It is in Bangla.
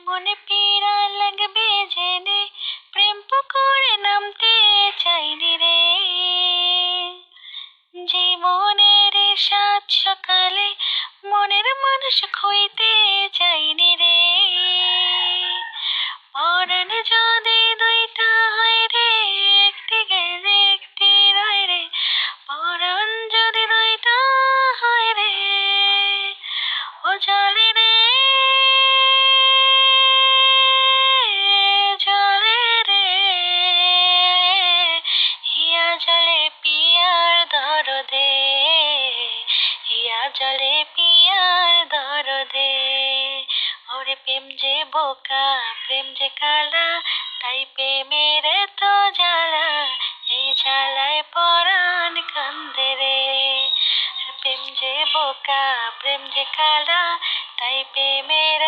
মনে পীড়া লাগবে জেনে প্রেম পুকুরে নামতে চাইনি রে। জীবনের সাত সকালে মনের মানুষ খুঁইতে চাইনি রে। পরাণ যদি দুইটা হয় রে, একটি গেলে একটি রয় রে। পরাণ যদি দুইটা হয় রে, ও জলে রে জলে রে। হিয়া জলে পিয়ার দরদে, হিয়া জলে পিয়ার দরদে। ওরে প্রেম যে বোকা প্রেম যে কালা, তাই প্রেমের তো জ্বালা, এই জ্বালায় পরাণ কান্দে রে। প্রেম যে বোকা প্রেম যে কালা, তাই প্রেমের